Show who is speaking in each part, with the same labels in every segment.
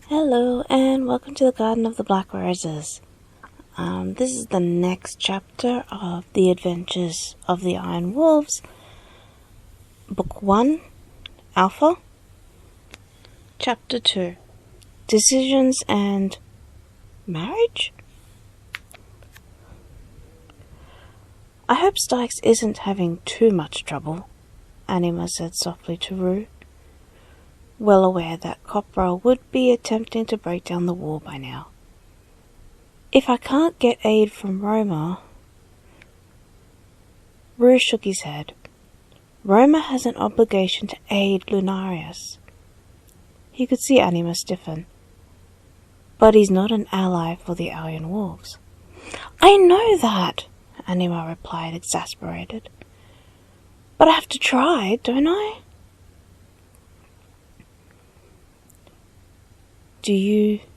Speaker 1: Hello and welcome to the Garden of the Black Roses. This is the next chapter of the Adventures of the Iron Wolves, Book 1, Alpha, Chapter 2, Decisions and Marriage? I hope Stykes isn't having too much trouble, Anima said softly to Rue, well aware that Copra would be attempting to break down the wall by now. If I can't get aid from Roma... Rue shook his head. Roma has an obligation to aid Lunarias. He could see Anima stiffen. But he's not an ally for the Iron Wolves. I know that, Anima replied, exasperated. But I have to try, don't I?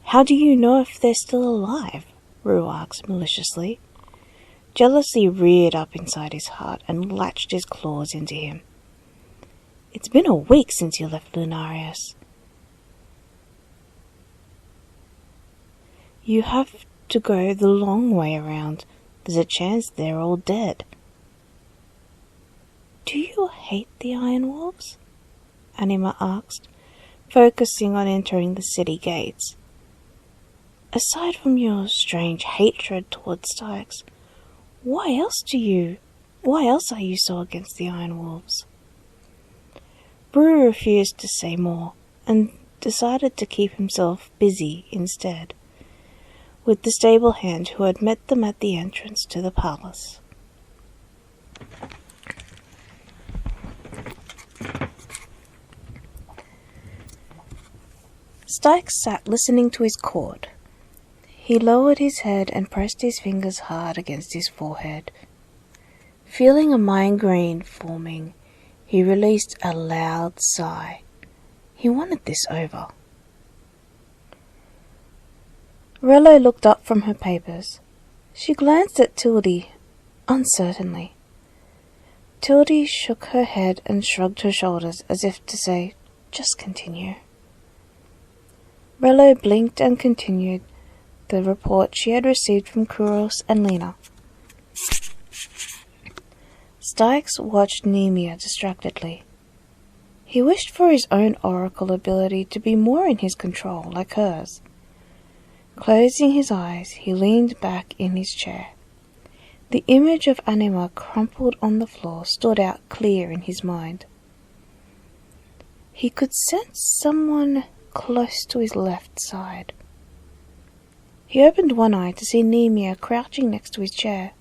Speaker 1: How do you know if they're still alive? Rue asked maliciously. Jealousy reared up inside his heart and latched his claws into him. It's been a week since you left Lunarias. You have to go the long way around. There's a chance they're all dead. Do you hate the Iron Wolves? Anima asked, focusing on entering the city gates. Aside from your strange hatred towards Stykes, why else are you so against the Iron Wolves? Brew refused to say more, and decided to keep himself busy instead, with the stable hand who had met them at the entrance to the palace. Stykes sat listening to his cord. He lowered his head and pressed his fingers hard against his forehead. Feeling a migraine forming, he released a loud sigh. He wanted this over. Rello looked up from her papers. She glanced at Tildy uncertainly. Tildy shook her head and shrugged her shoulders as if to say, just continue. Rello blinked and continued the report she had received from Kouros and Lena. Stykes watched Nemia distractedly. He wished for his own oracle ability to be more in his control, like hers. Closing his eyes, he leaned back in his chair. The image of Anima crumpled on the floor stood out clear in his mind. He could sense someone close to his left side. He opened one eye to see Nemia crouching next to his chair.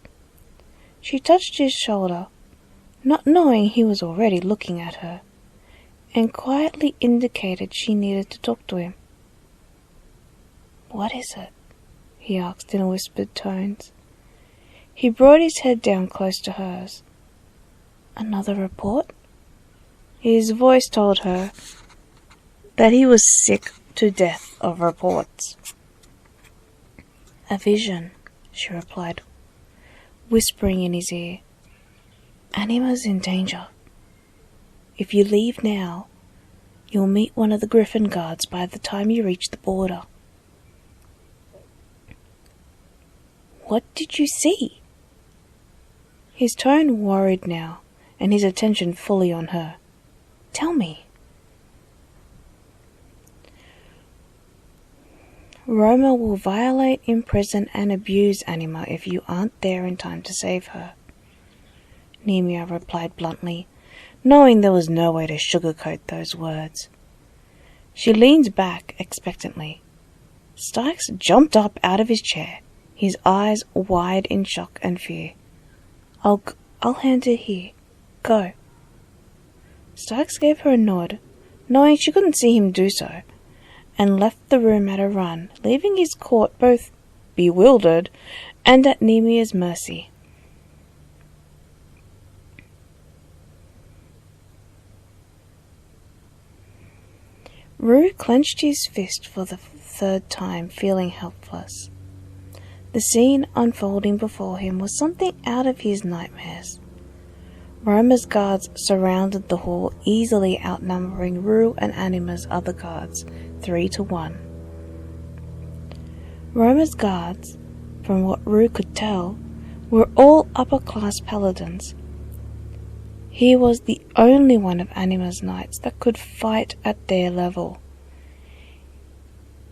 Speaker 1: She touched his shoulder, not knowing he was already looking at her, and quietly indicated she needed to talk to him. "What is it?" he asked in whispered tones. He brought his head down close to hers. "Another report?" His voice told her that he was sick to death of reports. "A vision," she replied, whispering in his ear. "Anima's in danger. If you leave now, you'll meet one of the Griffin guards by the time you reach the border." "What did you see?" His tone worried now, and his attention fully on her. "Tell me." "Roma will violate, imprison, and abuse Anima if you aren't there in time to save her," Nemia replied bluntly, knowing there was no way to sugarcoat those words. She leaned back expectantly. Stykes jumped up out of his chair, his eyes wide in shock and fear. I'll hand it here. Go." Stykes gave her a nod, knowing she couldn't see him do so, and left the room at a run, leaving his court both bewildered and at Nemia's mercy. Rue clenched his fist for the third time, feeling helpless. The scene unfolding before him was something out of his nightmares. Roma's guards surrounded the hall, easily outnumbering Rue and Anima's other guards 3-1. Roma's guards, from what Rue could tell, were all upper-class paladins. He was the only one of Anima's knights that could fight at their level.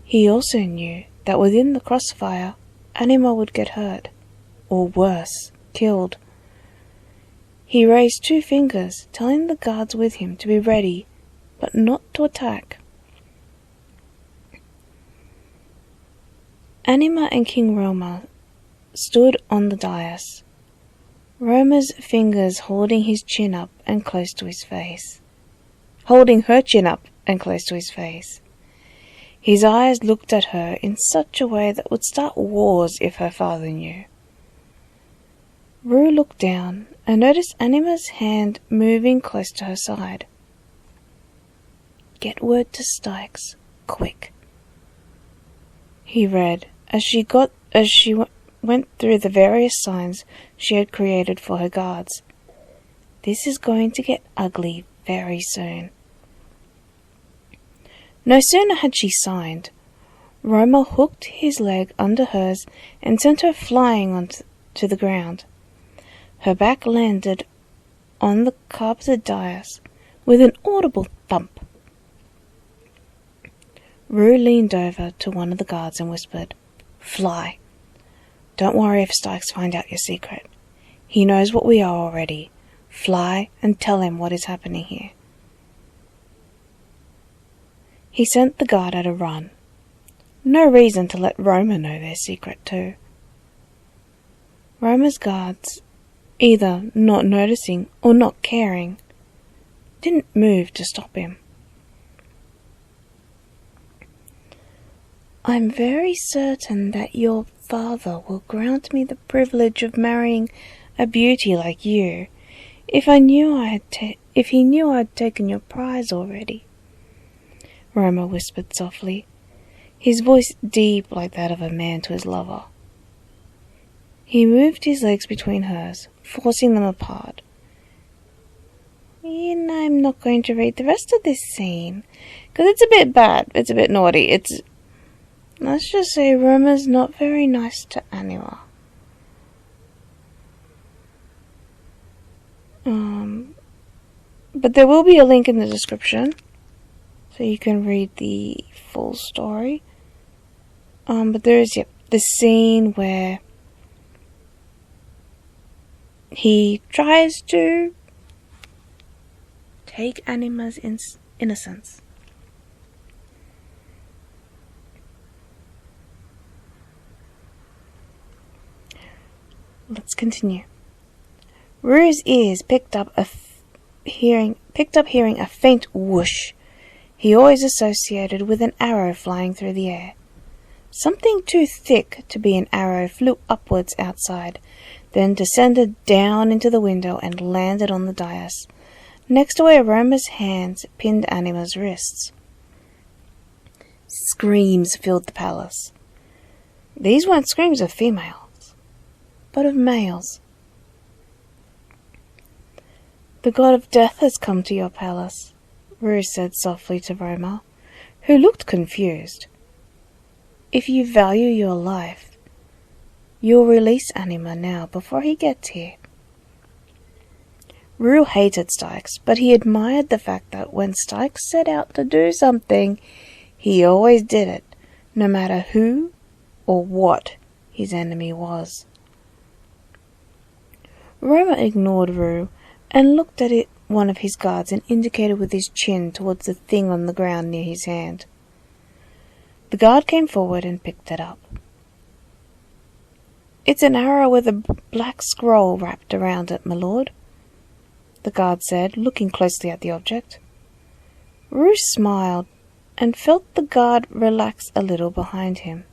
Speaker 1: He also knew that within the crossfire, Anima would get hurt, or worse, killed. He raised 2 fingers, telling the guards with him to be ready, but not to attack. Anima and King Roma stood on the dais, Roma's fingers holding his chin up and close to his face. Holding her chin up and close to his face. His eyes looked at her in such a way that would start wars if her father knew. Rue looked down and noticed Anima's hand moving close to her side. "Get word to Styx, quick," he read as she went through the various signs she had created for her guards. "This is going to get ugly very soon." No sooner had she signed, Roma hooked his leg under hers and sent her flying onto the ground. Her back landed on the carpeted dais with an audible thump. Rue leaned over to one of the guards and whispered, "Fly. Don't worry if Styx finds out your secret. He knows what we are already. Fly and tell him what is happening here." He sent the guard at a run. No reason to let Roma know their secret too. Roma's guards, either not noticing or not caring, didn't move to stop him. "I'm very certain that your father will grant me the privilege of marrying a beauty like you, if he knew I'd taken your prize already," Roma whispered softly, his voice deep like that of a man to his lover. He moved his legs between hers, forcing them apart. "And I'm not going to read the rest of this scene, because it's a bit bad, it's a bit naughty, let's just say Roma's not very nice to Anima. But there will be a link in the description, so you can read the full story. But there is, the scene where he tries to take Anima's innocence. Let's continue. Rue's ears picked up hearing a faint whoosh he always associated with an arrow flying through the air. Something too thick to be an arrow flew upwards outside, then descended down into the window and landed on the dais, next to where Roma's hands pinned Anima's wrists. Screams filled the palace. These weren't screams of females, but of males. "The god of death has come to your palace," Rue said softly to Roma, who looked confused. "If you value your life, you'll release Anima now before he gets here." Rue hated Styx, but he admired the fact that when Styx set out to do something, he always did it, no matter who or what his enemy was. Roma ignored Rue and looked at one of his guards and indicated with his chin towards the thing on the ground near his hand. The guard came forward and picked it up. "It's an arrow with a black scroll wrapped around it, my lord," the guard said, looking closely at the object. Rue smiled and felt the guard relax a little behind him.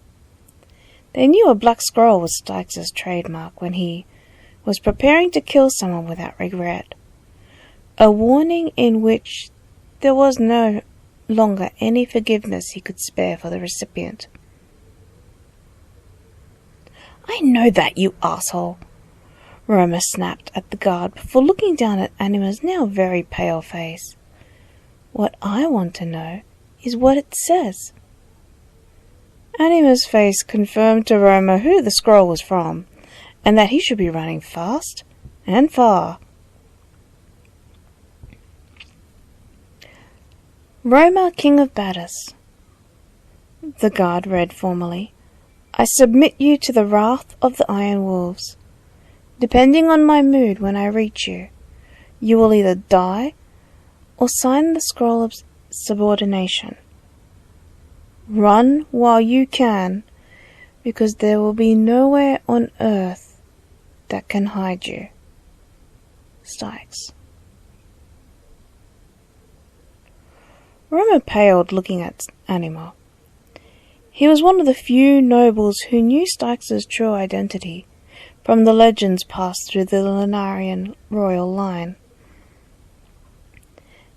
Speaker 1: They knew a black scroll was Styx's trademark when he was preparing to kill someone without regret, a warning in which there was no longer any forgiveness he could spare for the recipient. "I know that, you asshole!" Roma snapped at the guard before looking down at Anima's now very pale face. "What I want to know is what it says." Anima's face confirmed to Roma who the scroll was from, and that he should be running fast and far. Roma, King of Badis, the guard read formally, I submit you to the wrath of the Iron Wolves. Depending on my mood when I reach you, you will either die or sign the scroll of subordination. Run while you can, because there will be nowhere on earth that can hide you. Styx. Roma paled looking at Anima. He was one of the few nobles who knew Styx's true identity from the legends passed through the Lunarian royal line.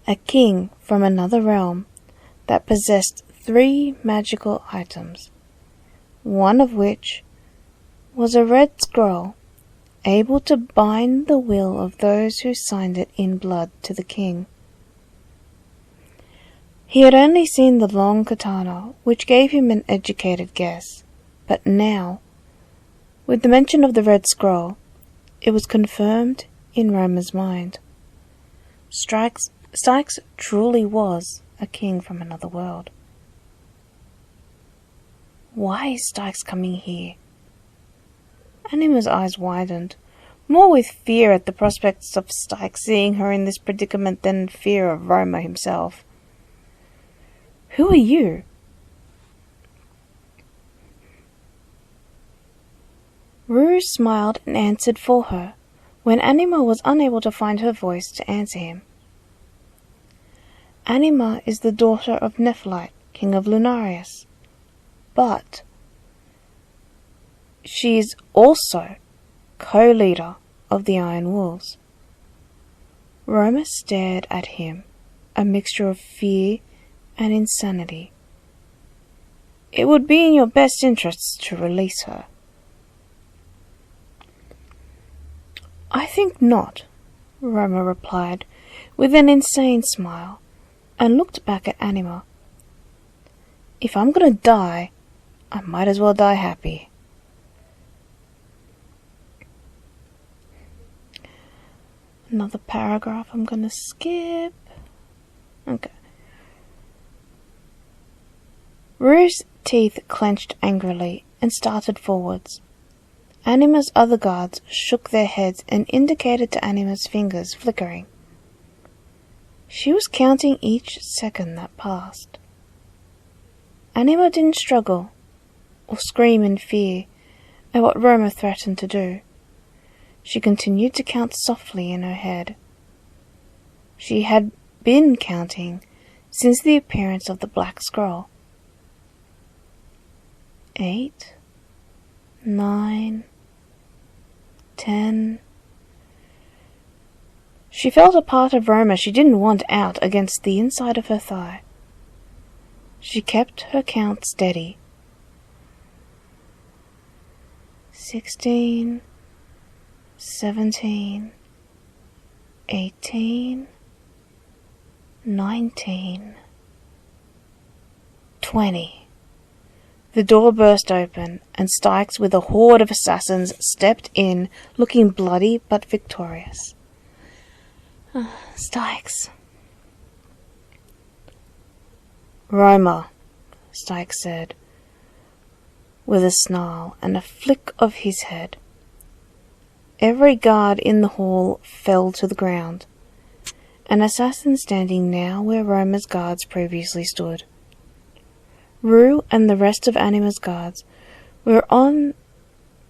Speaker 1: A king from another realm that possessed 3 magical items, one of which was a red scroll able to bind the will of those who signed it in blood to the king. He had only seen the long katana, which gave him an educated guess, but now, with the mention of the red scroll, it was confirmed in Roma's mind. Styx truly was a king from another world. Why is Styx coming here? Anima's eyes widened, more with fear at the prospects of Styx seeing her in this predicament than fear of Roma himself. Who are you? Rue smiled and answered for her, when Anima was unable to find her voice to answer him. Anima is the daughter of Nephelite, king of Lunarias, but she is also co-leader of the Iron Wolves. Roma stared at him, a mixture of fear and insanity. It would be in your best interests to release her. I think not, Roma replied with an insane smile, and looked back at Anima. If I'm gonna die, I might as well die happy. Another paragraph I'm gonna skip. Okay. Rue's teeth clenched angrily and started forwards. Anima's other guards shook their heads and indicated to Anima's fingers flickering. She was counting each second that passed. Anima didn't struggle or scream in fear at what Roma threatened to do. She continued to count softly in her head. She had been counting since the appearance of the black scroll. 8, 9, 10. She felt a part of Roma she didn't want out against the inside of her thigh. She kept her count steady. 16, 17, 18, 19, 20. The door burst open, and Styx with a horde of assassins stepped in, looking bloody but victorious. Styx. Roma, Styx said, with a snarl and a flick of his head. Every guard in the hall fell to the ground, an assassin standing now where Roma's guards previously stood. Rue and the rest of Anima's guards were on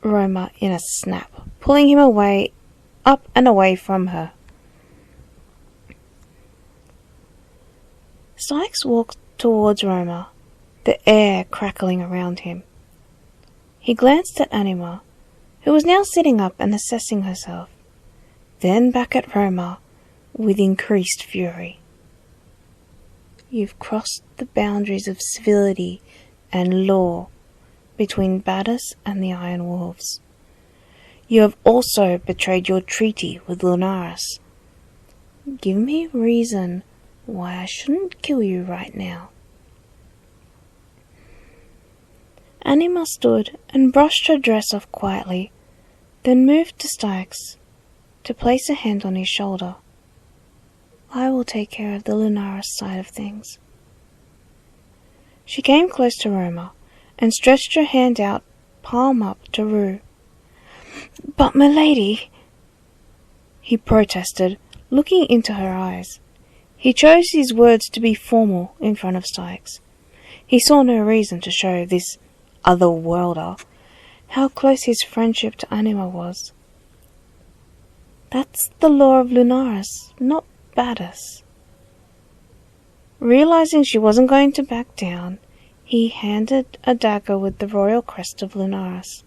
Speaker 1: Roma in a snap, pulling him away, up and away from her. Styx walked towards Roma, the air crackling around him. He glanced at Anima, who was now sitting up and assessing herself, then back at Roma with increased fury. You've crossed the boundaries of civility and law between Badis and the Iron Wolves. You have also betrayed your treaty with Lunarias. Give me reason why I shouldn't kill you right now. Anima stood and brushed her dress off quietly, then moved to Styx to place a hand on his shoulder. I will take care of the Lunarias side of things. She came close to Roma and stretched her hand out, palm up, to Rue. "But, milady," he protested, looking into her eyes. He chose his words to be formal in front of Styx. He saw no reason to show this other-worlder how close his friendship to Anima was. That's the law of Lunarias, not Baddus. Realizing she wasn't going to back down, he handed a dagger with the royal crest of Lunarias.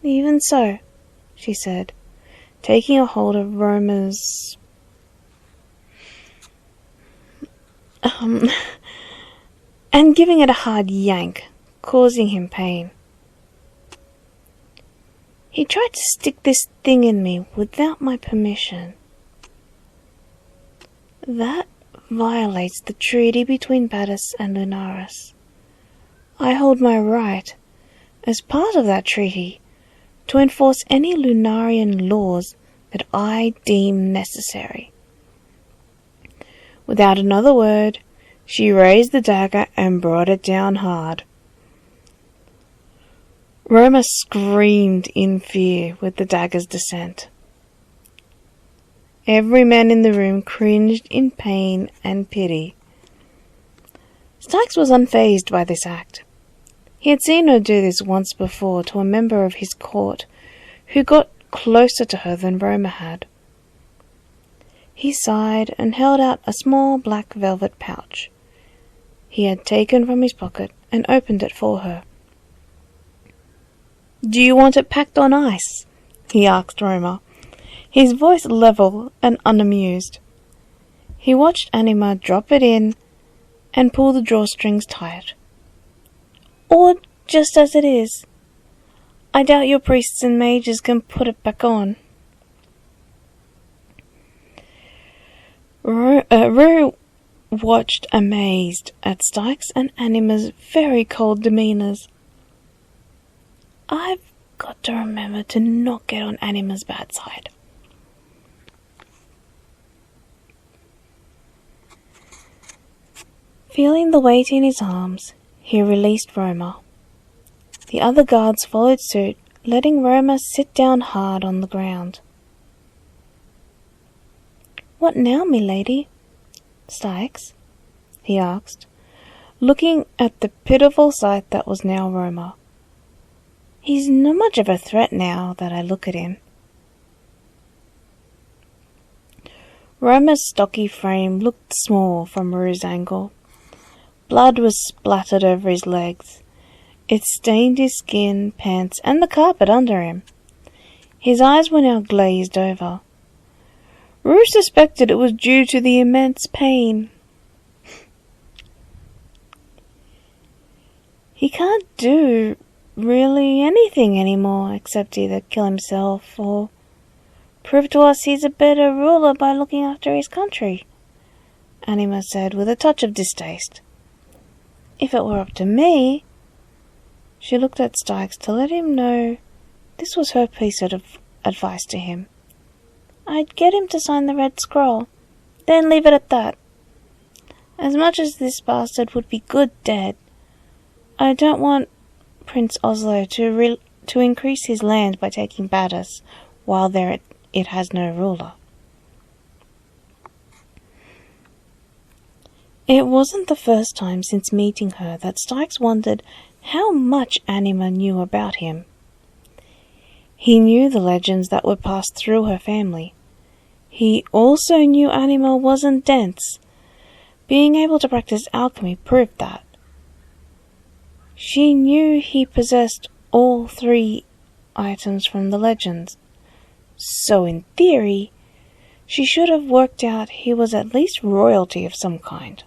Speaker 1: "Even so," she said, taking a hold of Roma's and giving it a hard yank, causing him pain. "He tried to stick this thing in me without my permission. That violates the treaty between Baddus and Lunarias. I hold my right, as part of that treaty, to enforce any Lunarian laws that I deem necessary." Without another word, she raised the dagger and brought it down hard. Roma screamed in fear with the dagger's descent. Every man in the room cringed in pain and pity. Styx was unfazed by this act. He had seen her do this once before to a member of his court, who got closer to her than Roma had. He sighed and held out a small black velvet pouch he had taken from his pocket and opened it for her. "Do you want it packed on ice?" he asked Roma, his voice level and unamused. He watched Anima drop it in and pull the drawstrings tight. "Or just as it is? I doubt your priests and mages can put it back on." Rue watched amazed at Styx and Anima's very cold demeanours. I've got to remember to not get on Anima's bad side. Feeling the weight in his arms, he released Roma. The other guards followed suit, letting Roma sit down hard on the ground. "What now, milady?" "Styx?" he asked, looking at the pitiful sight that was now Roma. "He's not much of a threat now that I look at him." Roma's stocky frame looked small from Rue's angle. Blood was splattered over his legs. It stained his skin, pants, and the carpet under him. His eyes were now glazed over. Rue suspected it was due to the immense pain. He can't do really anything anymore except either kill himself or prove to us he's a better ruler by looking after his country, Anima said with a touch of distaste. "If it were up to me..." She looked at Styx to let him know this was her piece of advice to him. "I'd get him to sign the Red Scroll, then leave it at that. As much as this bastard would be good dead, I don't want Prince Oslo to increase his land by taking Baddus while there it has no ruler." It wasn't the first time since meeting her that Styx wondered how much Anima knew about him. He knew the legends that were passed through her family. He also knew Anima wasn't dense. Being able to practice alchemy proved that. She knew he possessed all three items from the legends, so in theory, she should have worked out he was at least royalty of some kind.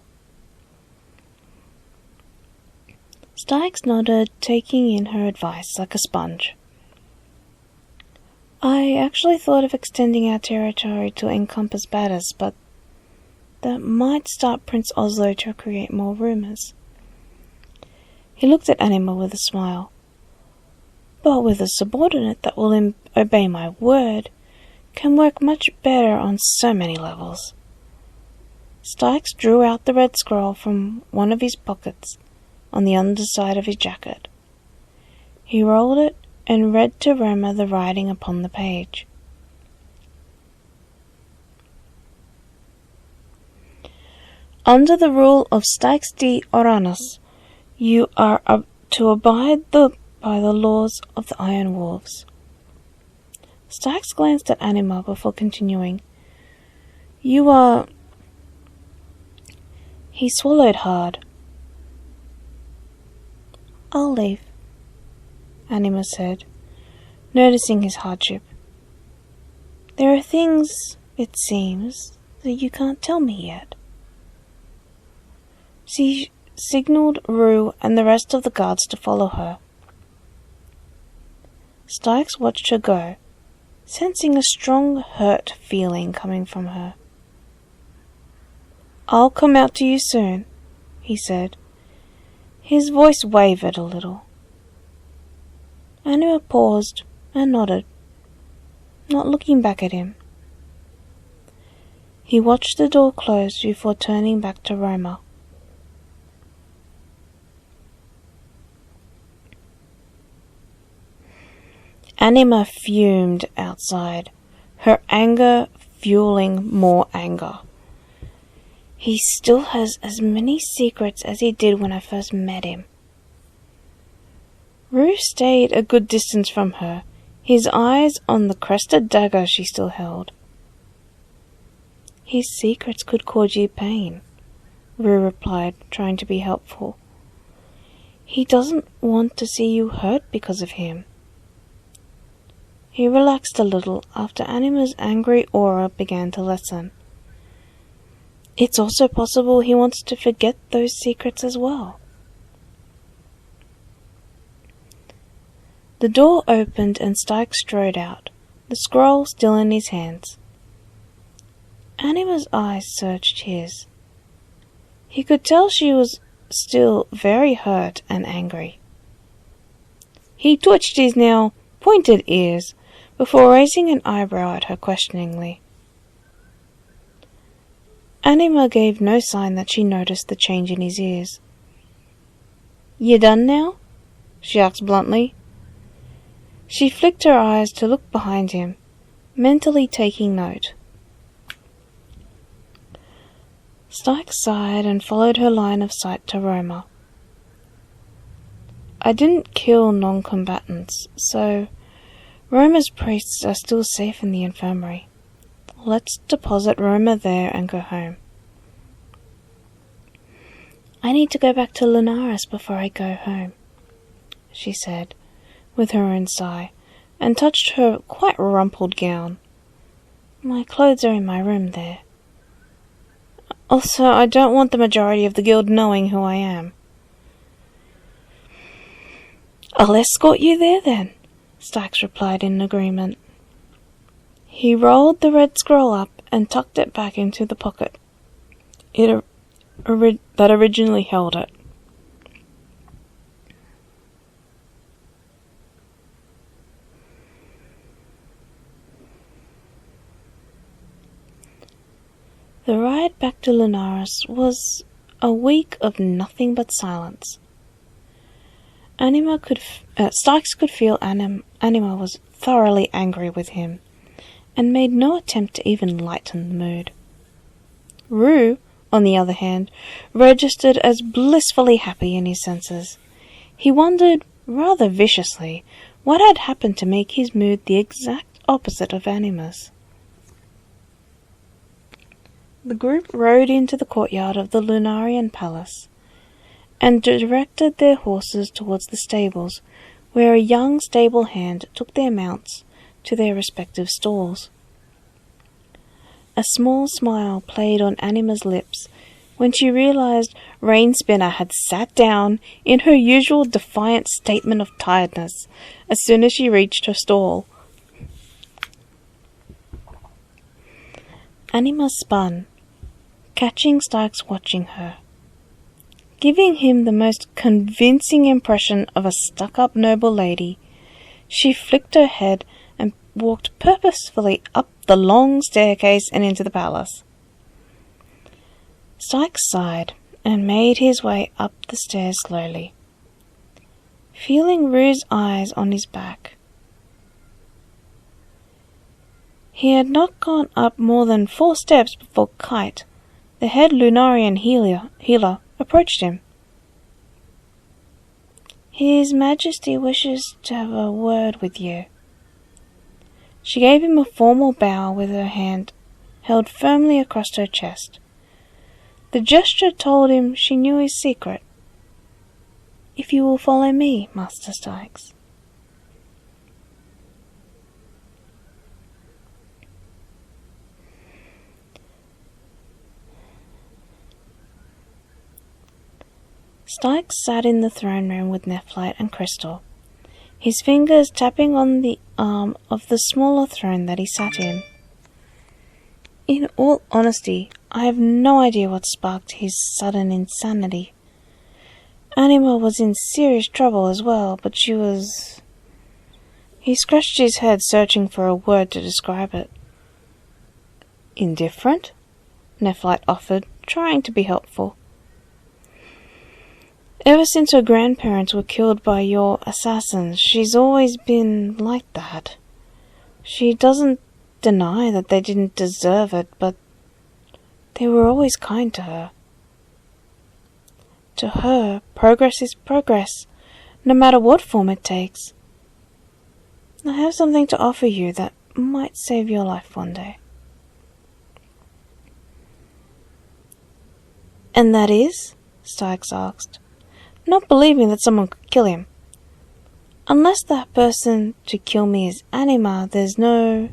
Speaker 1: Styx nodded, taking in her advice like a sponge. "I actually thought of extending our territory to encompass Baddus, but that might start Prince Oslo to create more rumours. He looked at Anima with a smile. "But with a subordinate that will obey my word, can work much better on so many levels." Stykes drew out the red scroll from one of his pockets on the underside of his jacket. He rolled it and read to Roma the writing upon the page. "Under the rule of Stykes D. Oranus, you are to abide by the laws of the Iron Wolves." Stykes glanced at Anima before continuing. "You are—" He swallowed hard. "I'll leave," Anima said, noticing his hardship. "There are things, it seems, that you can't tell me yet." She signaled Rue and the rest of the guards to follow her. Stykes watched her go, sensing a strong hurt feeling coming from her. "I'll come out to you soon," he said. His voice wavered a little. Anima paused and nodded, not looking back at him. He watched the door close before turning back to Roma. Anima fumed outside, her anger fueling more anger. He still has as many secrets as he did when I first met him. Rue stayed a good distance from her, his eyes on the crested dagger she still held. "His secrets could cause you pain," Rue replied, trying to be helpful. "He doesn't want to see you hurt because of him." He relaxed a little after Anima's angry aura began to lessen. It's also possible he wants to forget those secrets as well. The door opened and Stykes strode out, the scroll still in his hands. Anima's eyes searched his. He could tell she was still very hurt and angry. He twitched his now pointed ears before raising an eyebrow at her questioningly. Anima gave no sign that she noticed the change in his ears. "You done now?" she asked bluntly. She flicked her eyes to look behind him, mentally taking note. Stykes sighed and followed her line of sight to Roma. "I didn't kill non-combatants, so Roma's priests are still safe in the infirmary. Let's deposit Roma there and go home." "I need to go back to Lunarias before I go home," she said, with her own sigh, and touched her quite rumpled gown. "My clothes are in my room there. Also, I don't want the majority of the guild knowing who I am." "I'll escort you there then," Stykes replied in agreement. He rolled the red scroll up and tucked it back into the pocket that originally held it. The ride back to Lunarias was a week of nothing but silence. Stykes could feel Anima was thoroughly angry with him, and made no attempt to even lighten the mood. Rue, on the other hand, registered as blissfully happy in his senses. He wondered, rather viciously, what had happened to make his mood the exact opposite of Anima's. The group rode into the courtyard of the Lunarian palace, and directed their horses towards the stables, where a young stable hand took their mounts to their respective stalls. A small smile played on Anima's lips when she realized Rainspinner had sat down in her usual defiant statement of tiredness as soon as she reached her stall. Anima spun, catching Stykes watching her. Giving him the most convincing impression of a stuck-up noble lady, she flicked her head and walked purposefully up the long staircase and into the palace. Styx sighed and made his way up the stairs slowly, feeling Rue's eyes on his back. He had not gone up more than 4 steps before Kite, the head Lunarian healer, approached him. "His Majesty wishes to have a word with you." She gave him a formal bow with her hand held firmly across her chest. The gesture told him she knew his secret. "If you will follow me, Master Styx." Styx sat in the throne room with Nephlite and Crystal, his fingers tapping on the arm of the smaller throne that he sat in. In all honesty, I have no idea what sparked his sudden insanity. Anima was in serious trouble as well, but she was... He scratched his head, searching for a word to describe it. "Indifferent?" Nephlite offered, trying to be helpful. "Ever since her grandparents were killed by your assassins, she's always been like that. She doesn't deny that they didn't deserve it, but they were always kind to her. To her, progress is progress, no matter what form it takes. I have something to offer you that might save your life one day." "And that is?" Styx asked, not believing that someone could kill him. "Unless that person to kill me is Anima, there's no..."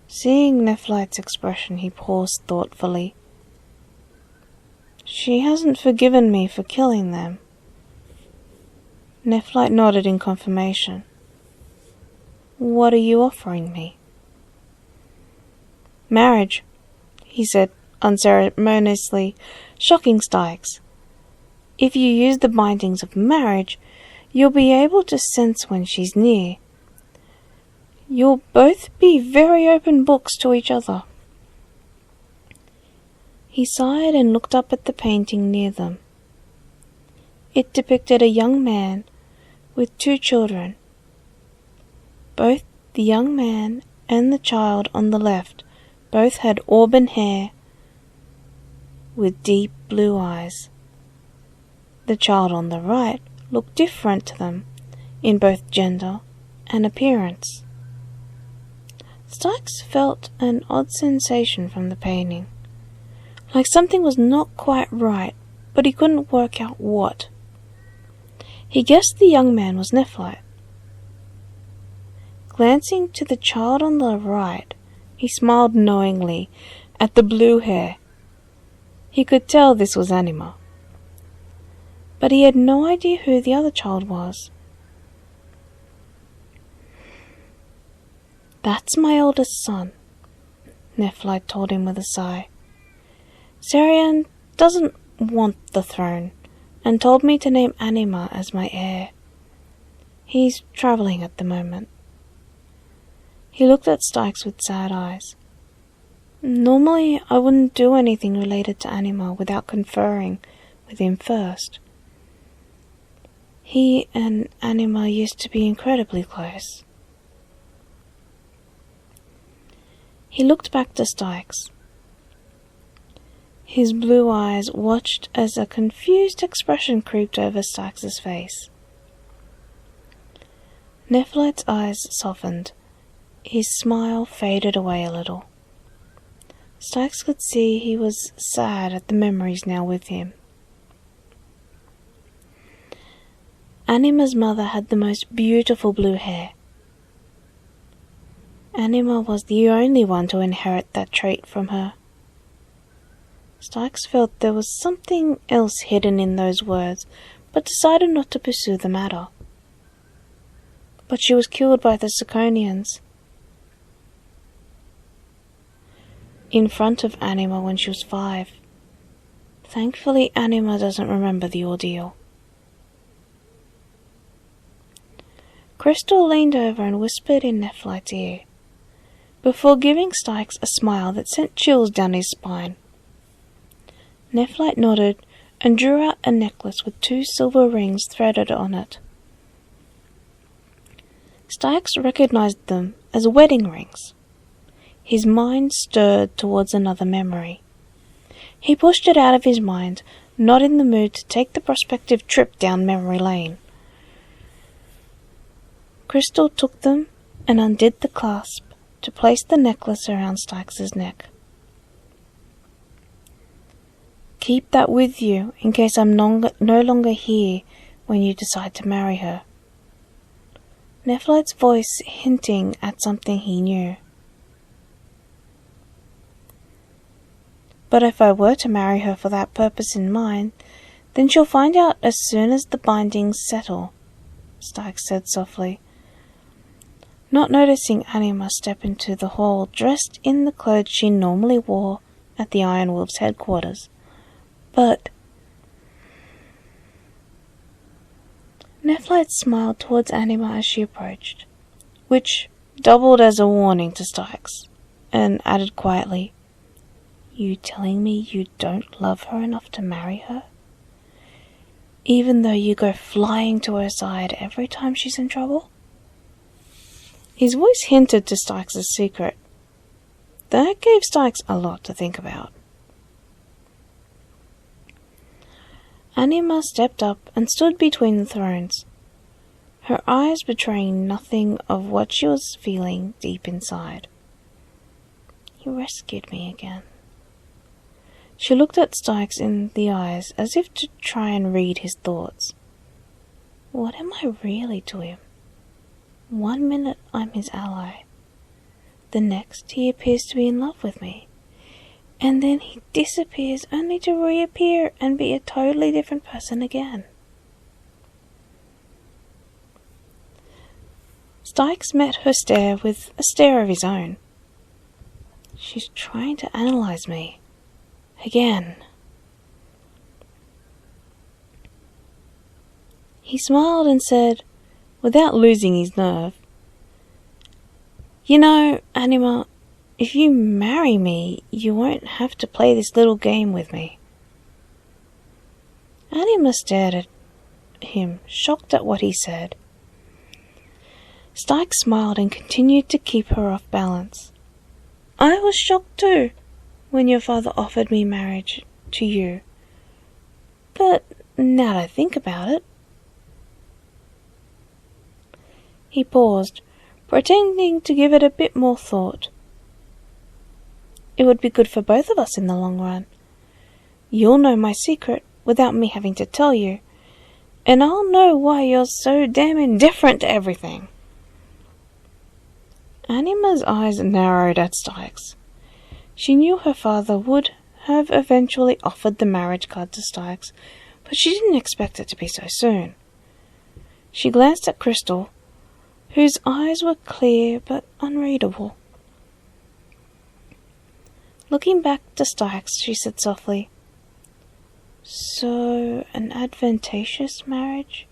Speaker 1: Seeing Nephlite's expression, he paused thoughtfully. "She hasn't forgiven me for killing them." Nephlite nodded in confirmation. "What are you offering me?" "Marriage," he said unceremoniously, shocking Styx. "If you use the bindings of marriage, you'll be able to sense when she's near. You'll both be very open books to each other." He sighed and looked up at the painting near them. It depicted a young man with 2 children. Both the young man and the child on the left both had auburn hair with deep blue eyes. The child on the right looked different to them in both gender and appearance. Styx felt an odd sensation from the painting, like something was not quite right, but he couldn't work out what. He guessed the young man was Nephlite. Glancing to the child on the right, he smiled knowingly at the blue hair. He could tell this was Anima, but he had no idea who the other child was. "That's my oldest son," Nephlite told him with a sigh. "Sarian doesn't want the throne, and told me to name Anima as my heir. He's travelling at the moment." He looked at Styx with sad eyes. "Normally I wouldn't do anything related to Anima without conferring with him first. He and Anima used to be incredibly close." He looked back to Styx. His blue eyes watched as a confused expression creeped over Styx's face. Nephlite's eyes softened. His smile faded away a little. Styx could see he was sad at the memories now with him. Anima's mother had the most beautiful blue hair. Anima was the only one to inherit that trait from her. Styx felt there was something else hidden in those words, but decided not to pursue the matter. But she was killed by the Siconians in front of Anima when she was 5. Thankfully, Anima doesn't remember the ordeal. Crystal leaned over and whispered in Nephlite's ear, before giving Styx a smile that sent chills down his spine. Nephlite nodded and drew out a necklace with 2 silver rings threaded on it. Styx recognized them as wedding rings. His mind stirred towards another memory. He pushed it out of his mind, not in the mood to take the prospective trip down memory lane. Crystal took them and undid the clasp to place the necklace around Styx's neck. Keep that with you in case I'm no longer here when you decide to marry her. Nephlite's voice hinting at something he knew. But if I were to marry her for that purpose in mind, then she'll find out as soon as the bindings settle, Styx said softly, not noticing Anima step into the hall dressed in the clothes she normally wore at the Iron Wolf's headquarters. But Nephlite smiled towards Anima as she approached, which doubled as a warning to Styx, and added quietly, "You telling me you don't love her enough to marry her? Even though you go flying to her side every time she's in trouble?" His voice hinted to Styx's secret. That gave Styx a lot to think about. Anima stepped up and stood between the thrones, her eyes betraying nothing of what she was feeling deep inside. "You rescued me again." She looked at Styx in the eyes as if to try and read his thoughts. What am I really to him? 1 minute I'm his ally. The next he appears to be in love with me. And then he disappears only to reappear and be a totally different person again. Styx met her stare with a stare of his own. She's trying to analyze me. Again. He smiled and said, without losing his nerve, "You know, Anima, if you marry me, you won't have to play this little game with me." Anima stared at him, shocked at what he said. Styx smiled and continued to keep her off balance. "I was shocked too, when your father offered me marriage to you. But now that I think about it..." He paused, pretending to give it a bit more thought. "It would be good for both of us in the long run. You'll know my secret without me having to tell you, and I'll know why you're so damn indifferent to everything." Anima's eyes narrowed at Styx. She knew her father would have eventually offered the marriage card to Styx, but she didn't expect it to be so soon. She glanced at Crystal, whose eyes were clear but unreadable. Looking back to Styx, she said softly, "So, an advantageous marriage?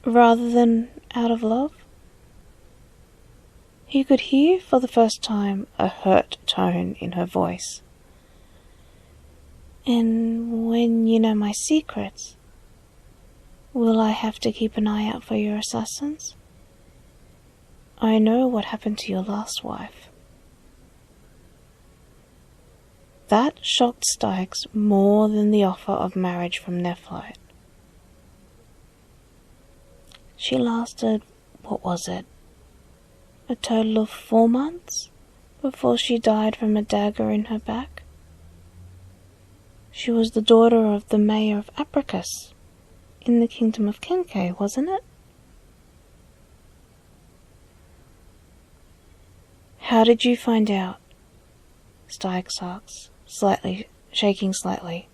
Speaker 1: Rather than out of love?" He could hear for the first time a hurt tone in her voice. "And when you know my secrets, will I have to keep an eye out for your assassins? I know what happened to your last wife." That shocked Styx more than the offer of marriage from Nephlite. She lasted, what was it, a total of 4 months before she died from a dagger in her back. She was the daughter of the mayor of Apricus in the kingdom of Kenkei, wasn't it? "How did you find out?" Styx asked, shaking slightly.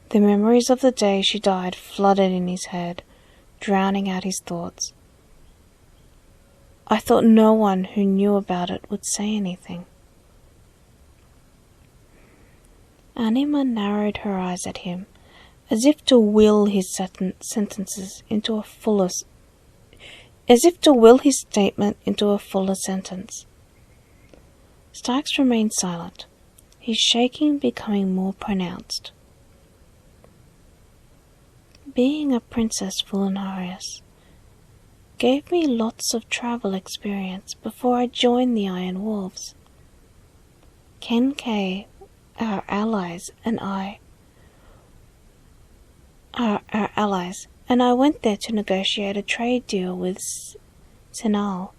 Speaker 1: The memories of the day she died flooded in his head, drowning out his thoughts. "I thought no one who knew about it would say anything." Anima narrowed her eyes at him, as if to will his sentences into a fuller, as if to will his statement into a fuller sentence. Styx remained silent, his shaking becoming more pronounced. Being a princess for Lunarias gave me lots of travel experience before I joined the Iron Wolves. Ken K, our allies, and I went there to negotiate a trade deal with Sinal.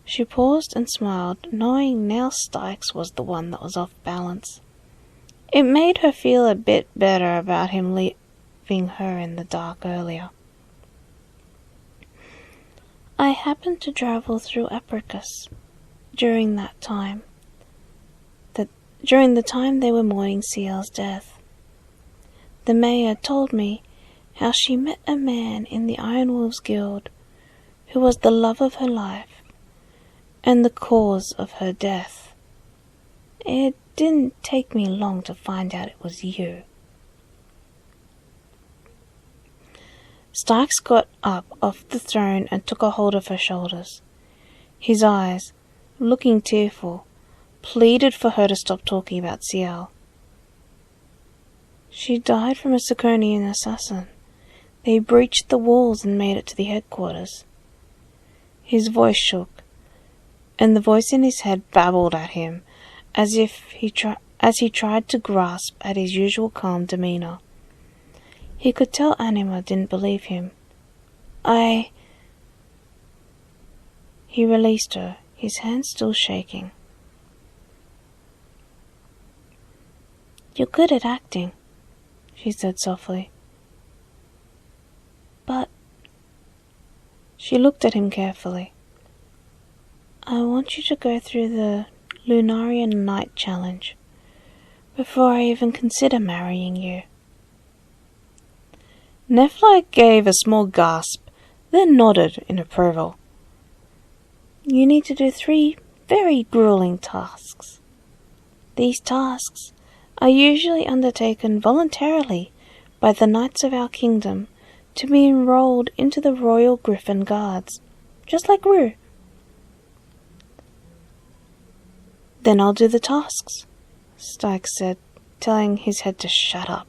Speaker 1: She paused and smiled, knowing now Styx was the one that was off balance. It made her feel a bit better about him leaving her in the dark earlier. I happened to travel through Apricus during the time they were mourning Ciel's death. The mayor told me how she met a man in the Iron Wolves Guild who was the love of her life and the cause of her death. It didn't take me long to find out it was you. Styx got up off the throne and took a hold of her shoulders. His eyes, looking tearful, pleaded for her to stop talking about Ciel. She died from a Siconian assassin. They breached the walls and made it to the headquarters. His voice shook, and the voice in his head babbled at him as he tried to grasp at his usual calm demeanor. He could tell Anima didn't believe him. He released her, his hand still shaking. "You're good at acting," she said softly. "But..." She looked at him carefully. "I want you to go through the Lunarian Night Challenge before I even consider marrying you." Nephi gave a small gasp, then nodded in approval. "You need to do 3 very grueling tasks. These tasks are usually undertaken voluntarily by the knights of our kingdom to be enrolled into the Royal Griffin Guards, just like Rue." "Then I'll do the tasks," Styx said, telling his head to shut up.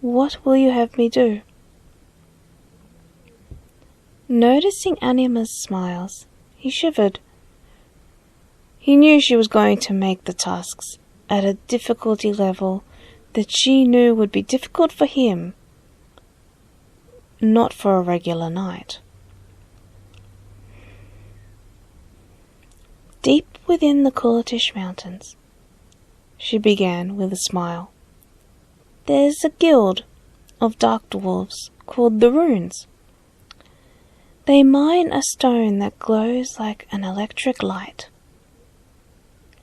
Speaker 1: "What will you have me do?" Noticing Anima's smiles, he shivered. He knew she was going to make the tasks at a difficulty level that she knew would be difficult for him, not for a regular knight. Deep within the Kulatish Mountains, she began with a smile, there's a guild of dark dwarves called the Runes. They mine a stone that glows like an electric light.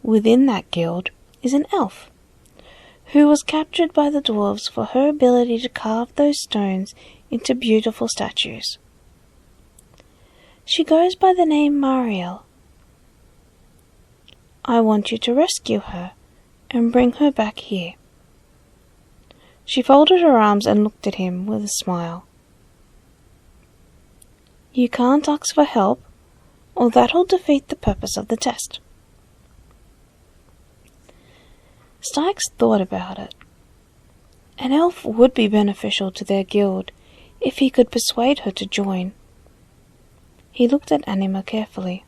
Speaker 1: Within that guild is an elf, who was captured by the dwarves for her ability to carve those stones into beautiful statues. She goes by the name Mariel. I want you to rescue her and bring her back here. She folded her arms and looked at him with a smile. You can't ask for help, or that'll defeat the purpose of the test. Styx thought about it. An elf would be beneficial to their guild if he could persuade her to join. He looked at Anima carefully.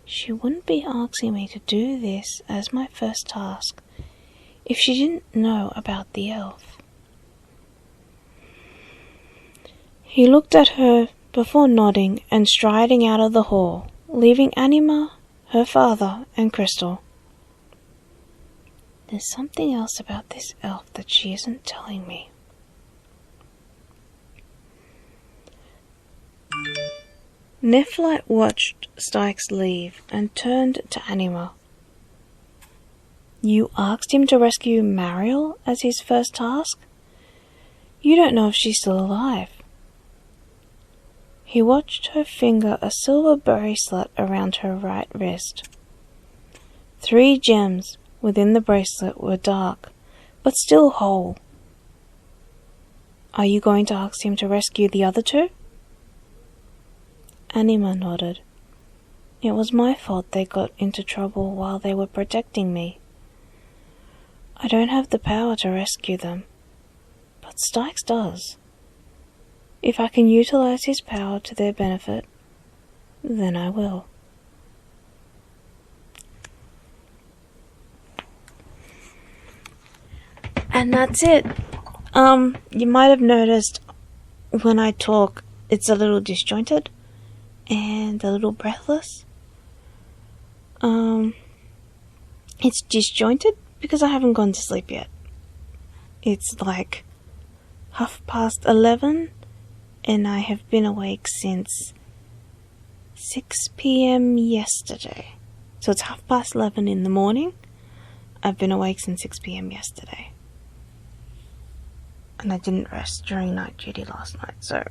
Speaker 1: She wouldn't be asking me to do this as my first task if she didn't know about the elf. He looked at her before nodding and striding out of the hall, leaving Anima, her father, and Crystal. There's something else about this elf that she isn't telling me. Nephi watched Styx leave and turned to Anima. You asked him to rescue Mariel as his first task? You don't know if she's still alive. He watched her finger a silver bracelet around her right wrist. 3 gems within the bracelet were dark, but still whole. Are you going to ask him to rescue the other 2? Anima nodded. It was my fault they got into trouble while they were protecting me. I don't have the power to rescue them, but Styx does. If I can utilize his power to their benefit, then I will. And that's it. You might have noticed when I talk, it's a little disjointed and a little breathless. It's disjointed because I haven't gone to sleep yet. It's like 11:30 and I have been awake since 6 p.m. yesterday. So it's 11:30 in the morning. I've been awake since 6 p.m. yesterday. And I didn't rest during night duty last night, so...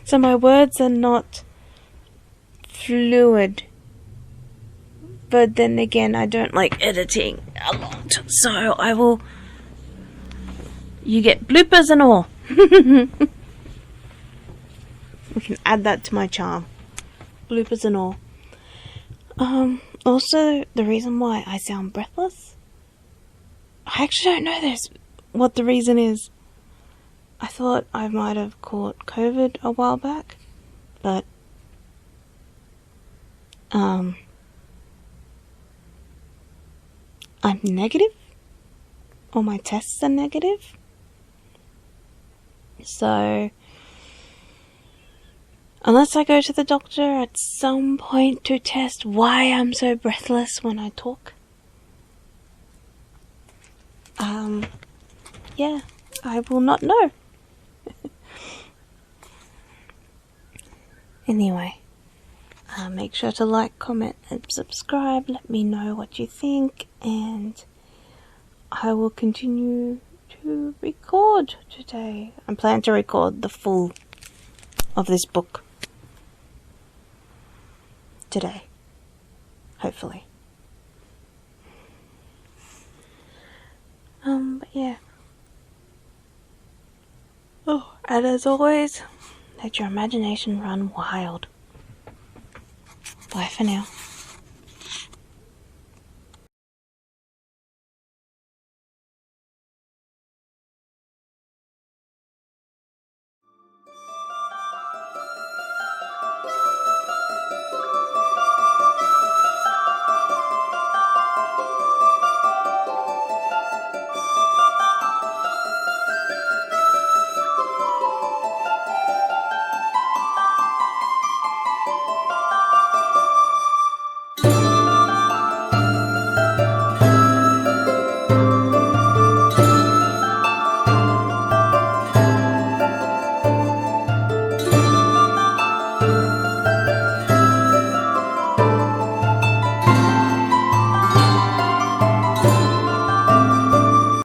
Speaker 1: So my words are not fluid. But then again, I don't like editing a lot, so I will... You get bloopers and all. We can add that to my charm. Bloopers and all. Also, the reason why I sound breathless, I actually don't know what the reason is. I thought I might have caught COVID a while back, but I'm negative. All my tests are negative. So, unless I go to the doctor at some point to test why I'm so breathless when I talk, yeah, I will not know. Anyway, make sure to like, comment, and subscribe. Let me know what you think, and I will continue to record today. I plan to record the full of this book today, hopefully. But yeah. Oh, and as always, let your imagination run wild. Bye for now.